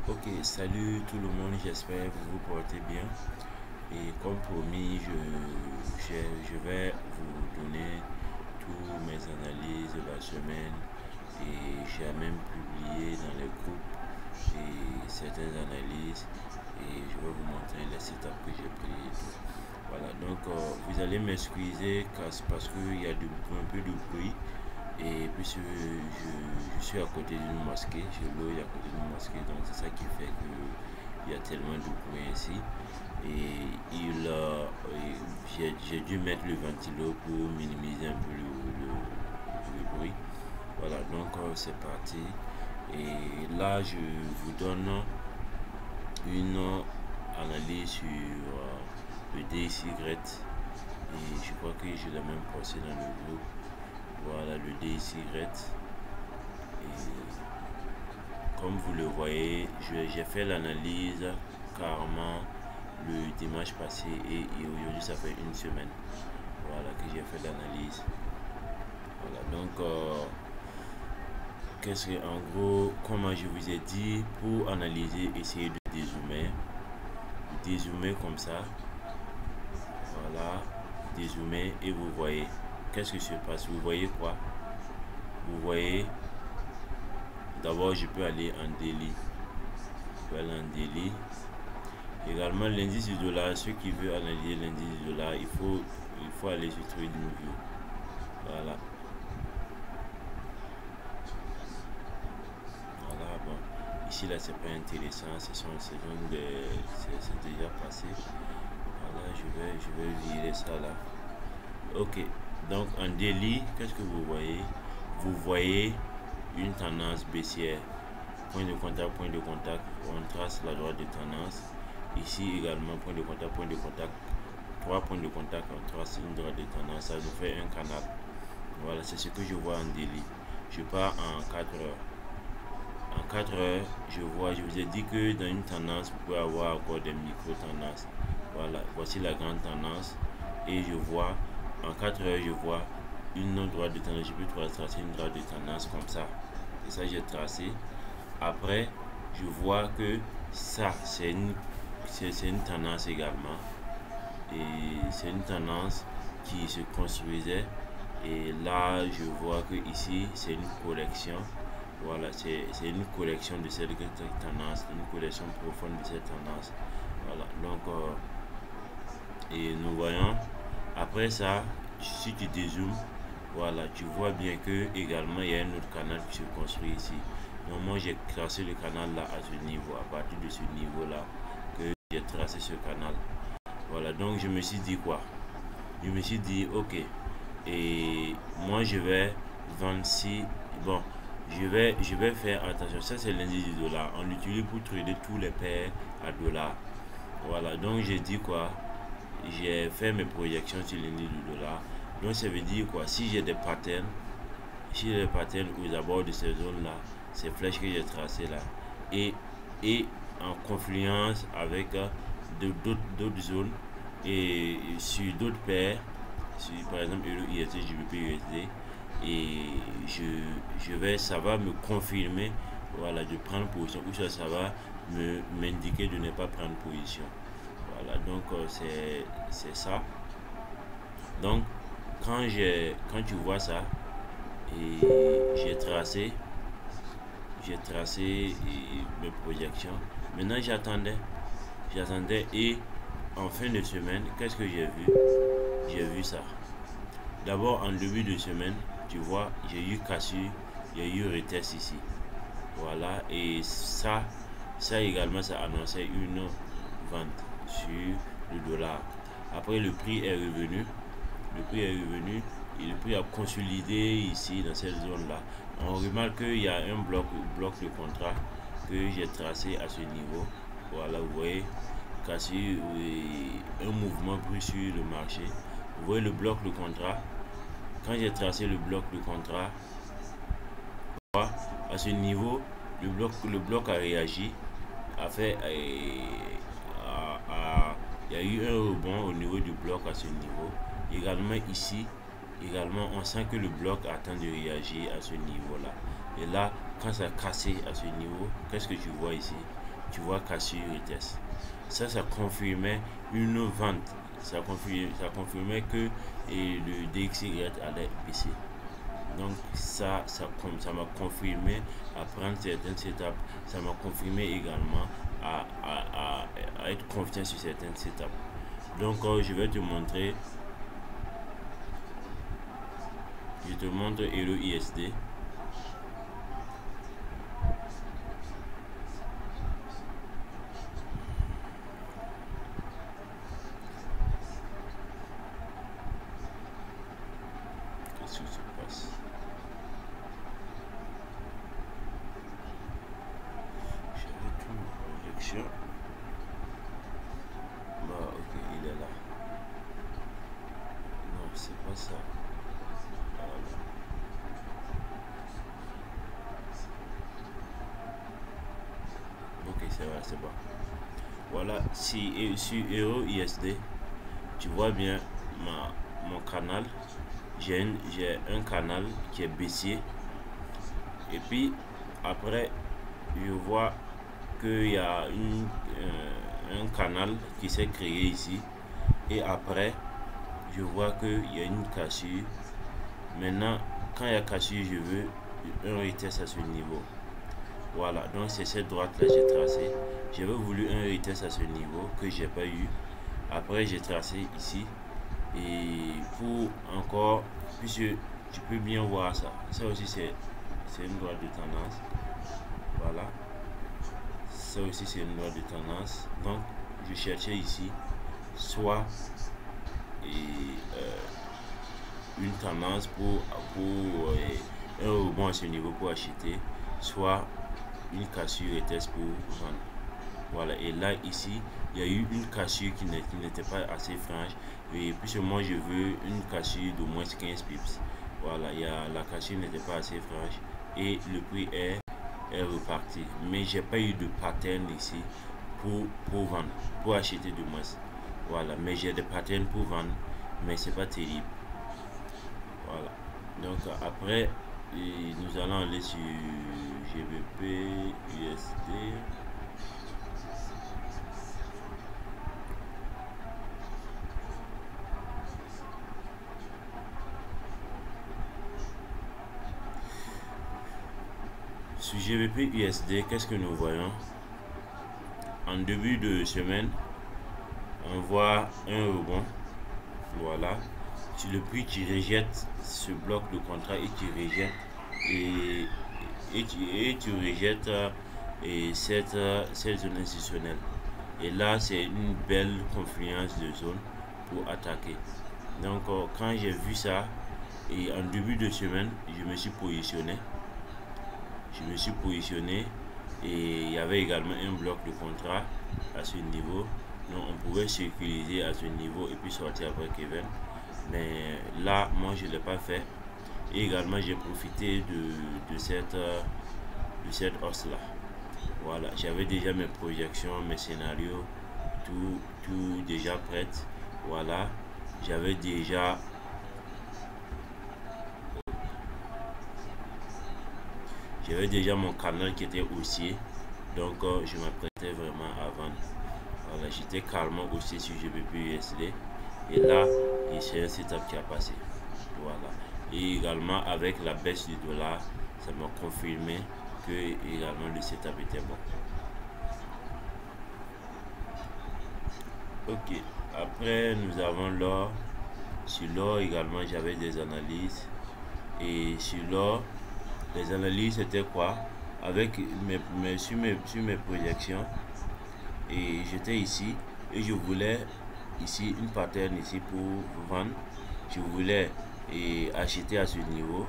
Ok, salut tout le monde, j'espère que vous vous portez bien. Et comme promis, je vais vous donner toutes mes analyses de la semaine. Et j'ai même publié dans les groupes certaines analyses. Et je vais vous montrer les étapes que j'ai prises et tout. Voilà, donc vous allez m'excuser parce qu'il y a un peu de bruit. Et puis je suis à côté d'une mosquée, je loge à côté d'une mosquée, donc c'est ça qui fait qu'il y a tellement de bruit ici. Et j'ai dû mettre le ventilo pour minimiser un peu le bruit. Voilà, donc c'est parti. Et là, je vous donne une analyse sur le DXY. Et je crois que je l'ai même posté dans le groupe. Voilà le DXY. Et comme vous le voyez, j'ai fait l'analyse carrément le dimanche passé et aujourd'hui ça fait une semaine. Voilà que j'ai fait l'analyse. Voilà donc qu'est-ce que en gros, comment je vous ai dit, pour analyser, essayez de dézoomer comme ça. Voilà, dézoomer et vous voyez qu'est-ce que se passe. Vous voyez quoi? Vous voyez, d'abord je peux aller en daily. Je peux aller en daily. Également l'indice du dollar, ceux qui veulent analyser l'indice du dollar, il faut aller sur TradingView. Voilà. Voilà, bon. Ici là c'est pas intéressant, c'est déjà passé. Voilà, je vais virer ça là. Ok, donc en daily, qu'est-ce que vous voyez? Vous voyez une tendance baissière. Point de contact, on trace la droite de tendance. Ici également, point de contact, 3 points de contact, on trace une droite de tendance, ça nous fait un canal. Voilà, c'est ce que je vois en daily. Je pars en 4 heures. En 4 heures, je vous ai dit que dans une tendance, vous pouvez avoir encore des micro-tendances. Voilà, voici la grande tendance. Et je vois, en 4 heures, je vois une droite de tendance. Je peux tracer une droite de tendance comme ça. Et ça, j'ai tracé. Après, je vois que ça, c'est une tendance également. Et c'est une tendance qui se construisait. Et là, je vois que ici, c'est une correction. Voilà, c'est une correction de cette tendance, une correction profonde de cette tendance. Voilà, donc, et nous voyons, après ça, si tu dézoomes, voilà, tu vois bien que également il y a un autre canal qui se construit ici. Donc moi j'ai tracé le canal là à ce niveau, à partir de ce niveau là que j'ai tracé ce canal. Voilà, donc je me suis dit quoi? Je me suis dit ok, et moi je vais vendre si bon, je vais faire attention. Ça c'est l'indice du dollar, on l'utilise pour trader tous les paires à dollars. Voilà, donc j'ai dit quoi? J'ai fait mes projections sur l'indice du dollar. Donc ça veut dire quoi? Si j'ai des patterns, aux abords de ces zones là, ces flèches que j'ai tracées là, et en confluence avec d'autres zones et sur d'autres paires, sur, par exemple Euro USD, GBP USD, et ça va me confirmer, voilà, de prendre position, ou ça va m'indiquer de ne pas prendre position. Voilà, donc c'est ça. Donc quand tu vois ça, et j'ai tracé mes projections. Maintenant j'attendais et en fin de semaine, qu'est-ce que j'ai vu? J'ai vu ça. D'abord en début de semaine, tu vois, j'ai eu cassure, il y a eu retest ici. Voilà, et ça également, ça annonçait une vente sur le dollar. Après, le prix est revenu. Et le prix a consolidé ici dans cette zone là. On remarque qu'il y a un bloc de contrat que j'ai tracé à ce niveau. Voilà, vous voyez, cassé un mouvement brusque sur le marché. Vous voyez le bloc de contrat. Quand j'ai tracé le bloc de contrat, à ce niveau, le bloc a réagi, il y a eu un rebond au niveau du bloc à ce niveau. Également ici, on sent que le bloc attend de réagir à ce niveau là. Et là, quand ça a cassé à ce niveau, qu'est-ce que tu vois ici? tu vois cassure retest. Ça confirmait une vente. Ça confirmait que le DXY allait baisser. Donc ça m'a confirmé à prendre certaines étapes. Ça m'a confirmé également à être confiant sur certaines étapes. Donc je vais te montrer. Je te montre Euro USD. Qu'est-ce qui se passe? J'avais tout ma projection. Bah ok, il est là. Non, c'est pas ça. Voilà. Ok, c'est vrai, c'est bon. Voilà, si sur Euro USD, tu vois bien mon canal. J'ai un canal qui est baissier. Et puis après, je vois qu'il y a un canal qui s'est créé ici. Et après, je vois qu'il y a une cassure. Maintenant, quand il y a cassure, je veux un retest à ce niveau. Voilà, donc c'est cette droite là j'ai tracé. J'avais voulu un retest à ce niveau que j'ai pas eu. Après j'ai tracé ici. Et pour encore, puisque tu peux bien voir ça. Ça aussi c'est une droite de tendance. Voilà. Ça aussi c'est une droite de tendance. Donc je cherchais ici soit une tendance pour un rebond à ce niveau pour acheter, soit une cassure et test pour vendre. Voilà, et là ici il y a eu une cassure qui n'était pas assez franche, et puisque moi je veux une cassure d'au moins 15 pips. Voilà, la cassure n'était pas assez franche et le prix est reparti, mais j'ai pas eu de pattern ici pour vendre, pour acheter de moins. Voilà, mais j'ai des patterns pour vendre, mais c'est pas terrible. Voilà, donc après nous allons aller sur GBP USD. Sur GBP USD, qu'est-ce que nous voyons? En début de semaine, on voit un rebond. Voilà, sur le prix qui rejette ce bloc de contrat et qui rejette tu rejettes cette zone institutionnelle. Et là, c'est une belle confluence de zones pour attaquer. Donc, quand j'ai vu ça, et en début de semaine, je me suis positionné. Et il y avait également un bloc de contrat à ce niveau. Donc, on pouvait circuler à ce niveau et puis sortir après Kevin. Mais là, moi, je ne l'ai pas fait. Et également, j'ai profité de cette hausse là. Voilà, j'avais déjà mes projections, mes scénarios, tout déjà prêt. Voilà, j'avais déjà mon canal qui était haussier, donc je m'apprêtais vraiment à vendre. Voilà, j'étais calmement haussier sur GBP USD et là c'est un setup qui a passé. Voilà, et également avec la baisse du dollar, ça m'a confirmé que également le setup était bon. Ok, après nous avons l'or. Sur l'or également j'avais des analyses, et sur l'or les analyses c'était quoi? Avec sur mes projections, et j'étais ici et je voulais ici une pattern ici pour vendre. Je voulais acheter à ce niveau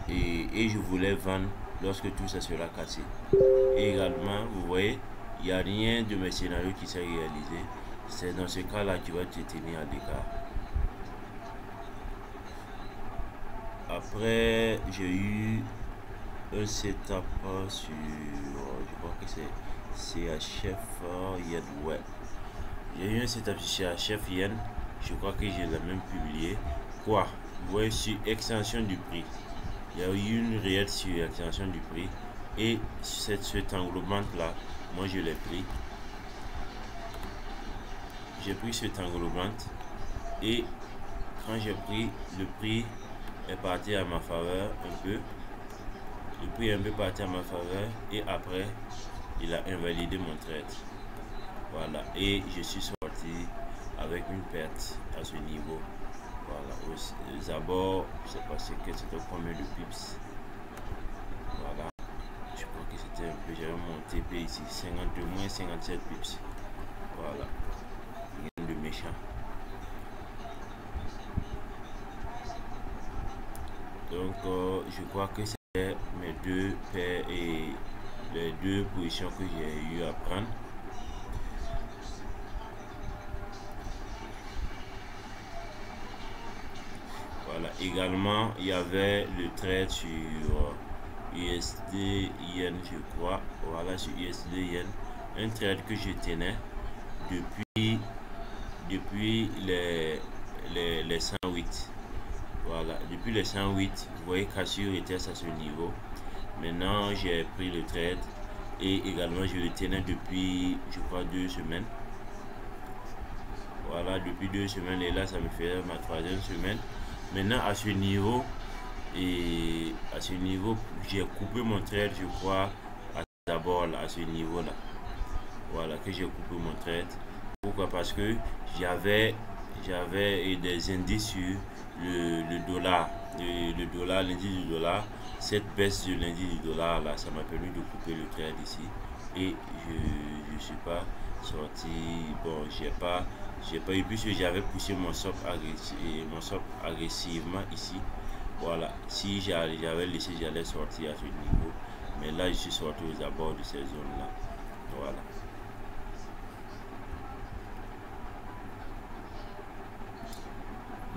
et je voulais vendre lorsque tout ça sera cassé. Et également, vous voyez, il n'y a rien de mes scénarios qui s'est réalisé. C'est dans ce cas là tu vas te tenir à l'écart. Après, j'ai eu un setup sur, je crois que c'est CHF Yen. Ouais, j'ai eu un setup sur CHF Yen. Je crois que je l'ai même publié. Quoi? Vous voyez, sur extension du prix, il y a eu une réelle sur extension du prix, et cet englobement là, moi je l'ai pris. J'ai pris cet englobant et quand j'ai pris, le prix est parti à ma faveur un peu. Le prix est un peu parti à ma faveur et après il a invalidé mon trade. Voilà, et je suis sorti avec une perte à ce niveau. Voilà, aux abords, je sais pas que c'était combien de pips. Voilà, je crois que c'était un peu, j'avais mon TP ici, 52 moins 57 pips. Voilà, rien de méchant. Donc, je crois que c'est mes deux paires et les deux positions que j'ai eu à prendre. Voilà, également, il y avait le trade sur USD Yen, je crois. Voilà, sur USD Yen, un trade que je tenais depuis les 108. Voilà, depuis les 108, vous voyez Cassure était à ce niveau. Maintenant, j'ai pris le trade et également je le tenais depuis, je crois, 2 semaines. Voilà, depuis 2 semaines et là, ça me fait ma 3e semaine. Maintenant, à ce niveau, j'ai coupé mon trade, je crois, d'abord à ce niveau-là. Voilà, que j'ai coupé mon trade. Pourquoi? Parce que j'avais des indices sur le dollar. Le dollar, l'indice du dollar. Cette baisse de l'indice du dollar là, ça m'a permis de couper le trade ici. Et je suis pas sorti. Bon, j'ai pas eu, puisque j'avais poussé mon stop agressivement ici. Voilà, si j'avais laissé, j'allais sortir à ce niveau. Mais là, je suis sorti aux abords de ces zones là. Voilà.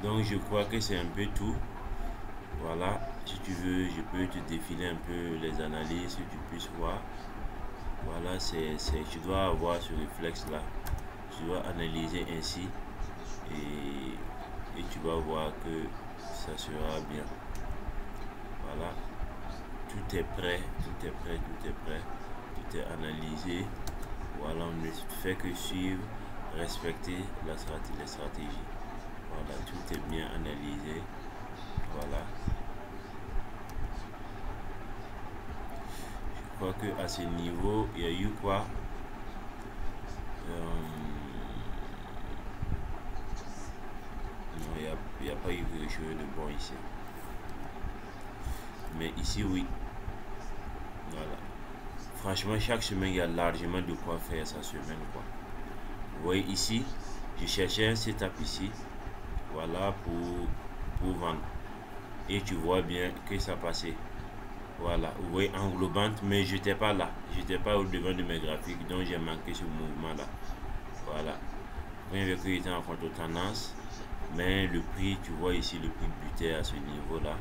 Donc je crois que c'est un peu tout. Voilà, si tu veux, je peux te défiler un peu les analyses, que tu puisses voir. Voilà, tu dois avoir ce réflexe là. Tu dois analyser ainsi et tu vas voir que ça sera bien. Voilà, tout est prêt, tout est prêt, tout est prêt, tout est analysé. Voilà, on ne fait que suivre, respecter les stratégies. Voilà, tout est bien analysé. Voilà. Je crois que à ce niveau, il y a eu quoi? Non, il n'y a pas eu quelque chose de bon ici. Mais ici, oui. Voilà. Franchement, chaque semaine, il y a largement de quoi faire sa semaine, quoi. Vous voyez ici, je cherchais un setup ici. Voilà, pour vendre. Et tu vois bien que ça passait. Voilà, vous voyez englobante, mais je n'étais pas là. Je n'étais pas au devant de mes graphiques, donc j'ai manqué ce mouvement-là. Voilà. Bien vu qu'il était en contre-tendance, mais le prix, tu vois ici, le prix butait à ce niveau-là.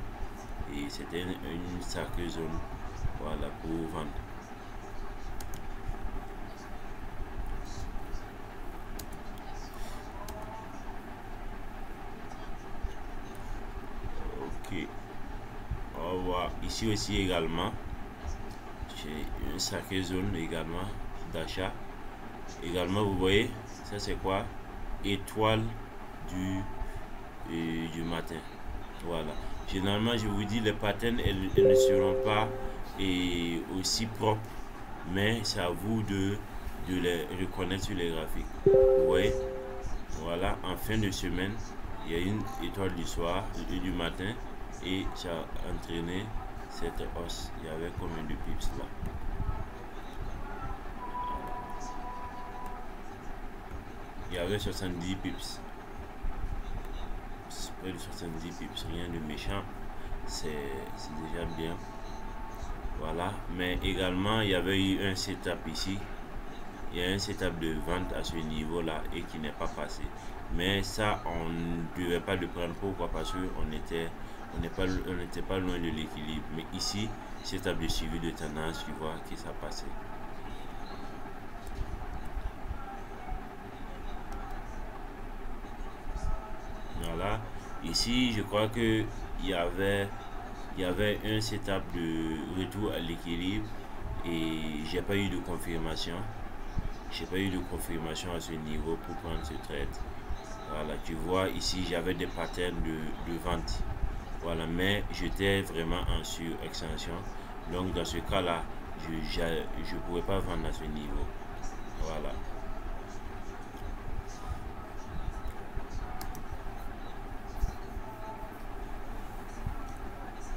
Et c'était une sacrée zone, voilà, pour vendre. Ok. On voit ici aussi également, j'ai une sacrée zone également d'achat. Également, vous voyez, ça c'est quoi? Étoile du matin. Voilà. Généralement, je vous dis, les patterns, elles ne seront pas aussi propres, mais c'est à vous de les reconnaître sur les graphiques. Vous voyez? Voilà, en fin de semaine, il y a une étoile du soir et du matin et ça a entraîné cette hausse. Il y avait combien de pips là? Il y avait 70 pips. Près de 70 pips, rien de méchant. C'est déjà bien. Voilà, mais également il y avait eu un setup ici. Il y a un setup de vente à ce niveau là et qui n'est pas passé. Mais ça, on ne devait pas le prendre. Pourquoi? Parce qu'on n'était pas loin de l'équilibre. Mais ici, setup de suivi de tendance, tu vois que ça passait. Voilà, ici je crois que il y avait un setup de retour à l'équilibre et j'ai pas eu de confirmation. J'ai pas eu de confirmation à ce niveau pour prendre ce trade. Voilà, tu vois ici j'avais des patterns de vente. Voilà, mais j'étais vraiment en surextension. Donc dans ce cas là, je pourrais pas vendre à ce niveau. Voilà.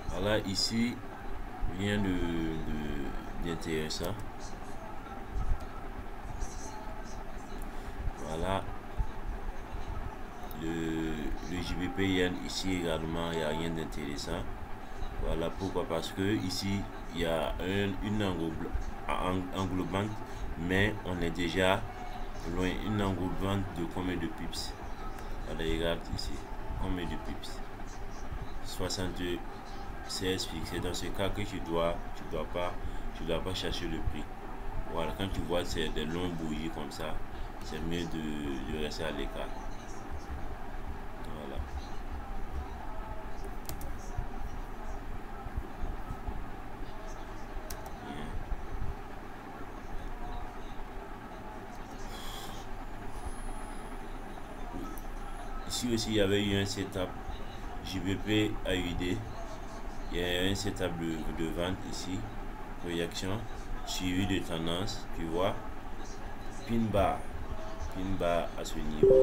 Voilà, ici rien d'intéressant. Voilà, le JBP Yen ici également, il n'y a rien d'intéressant. Voilà pourquoi, parce que ici il y a une englobante, mais on est déjà loin. Une englobante de combien de pips? Voilà, regarde ici, combien de pips? 76 fixé. Dans ce cas que tu dois pas chercher le prix. Voilà, quand tu vois c'est des longs bougies comme ça, c'est mieux de rester à l'écart. Voilà. Bien. Ici aussi il y avait eu un setup JBP AUD. Il y a un setup de vente ici, projection suivi de tendance, tu vois, pin bar à ce niveau,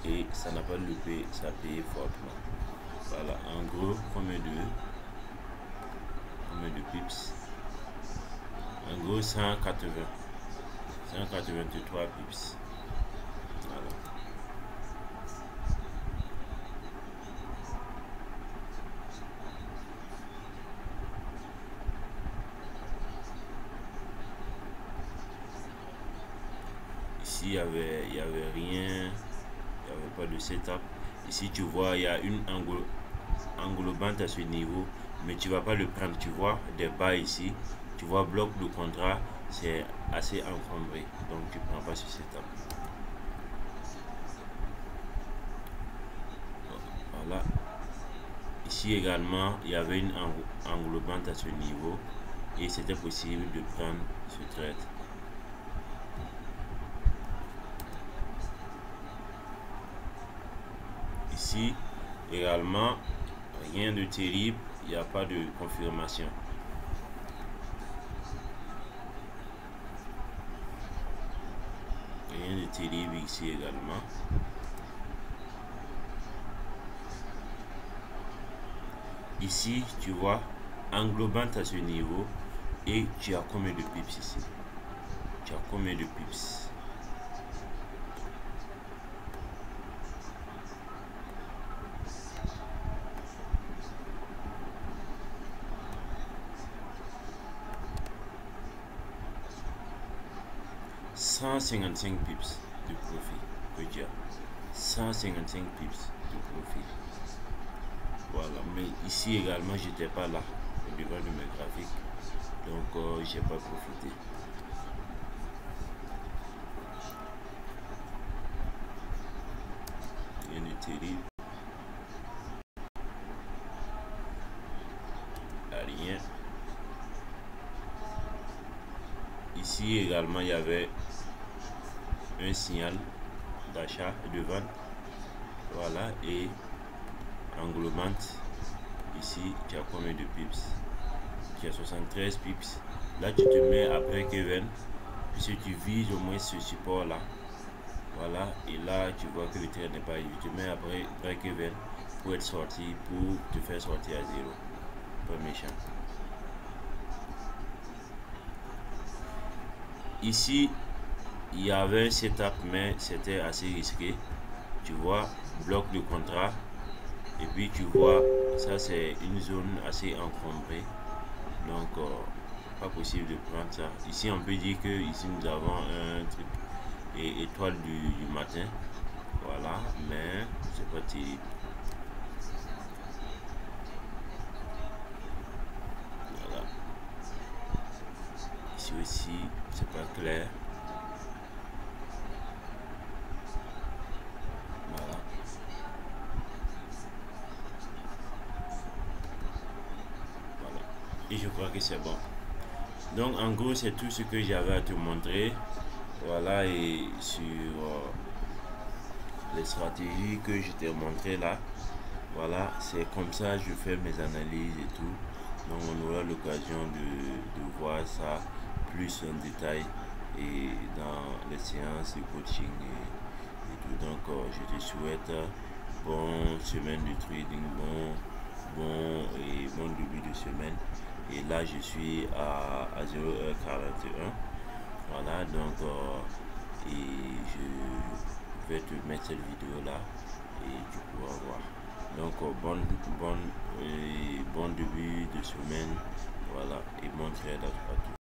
et ça n'a pas loupé, ça a payé fortement. Voilà, en gros, combien de pips? En gros 183 pips. Voilà. Ici il y avait rien, il n'y avait pas de setup. Ici tu vois il y a une englobante à ce niveau, mais tu vas pas le prendre. Tu vois des bas ici, tu vois bloc de contrat, c'est assez encombré, donc tu prends pas ce setup. Voilà, ici également il y avait une englobante à ce niveau et c'était possible de prendre ce trade. Ici également rien de terrible, il n'y a pas de confirmation. Rien de terrible ici également. Ici tu vois englobante à ce niveau, et tu as combien de pips ici? Tu as combien de pips? « 155 pips de profit que tu as. 155 pips de profit. Voilà, mais ici également j'étais pas là au devant de mes graphiques, donc j'ai pas profité. Rien de terrible, rien. Ici également il y avait un signal d'achat et de vente. Voilà, et englobante ici tu as combien de pips? Tu as 73 pips. Là tu te mets à break even puisque tu vises au moins ce support là. Voilà, et là tu vois que le trade n'est pas, tu te mets à break even pour être sorti, pour te faire sortir à zéro. Pas méchant. Ici il y avait un setup, mais c'était assez risqué. Tu vois, bloc de contrat, et puis tu vois ça, c'est une zone assez encombrée, donc pas possible de prendre ça. Ici on peut dire que ici nous avons un truc et étoile du matin. Voilà, mais c'est pas terrible. Voilà, ici aussi c'est pas clair. Voilà, et je crois que c'est bon. Donc en gros c'est tout ce que j'avais à te montrer. Voilà, et sur les stratégies que je t'ai montré là, voilà, c'est comme ça je fais mes analyses et tout. Donc on aura l'occasion de voir ça plus en détail et dans les séances de coaching et tout. Donc je te souhaite bonne semaine de trading, bon début de semaine. Et là je suis à 0h41. Voilà, donc et je vais te mettre cette vidéo là et tu pourras voir. Donc bon début de semaine, voilà, et bon trade à tous.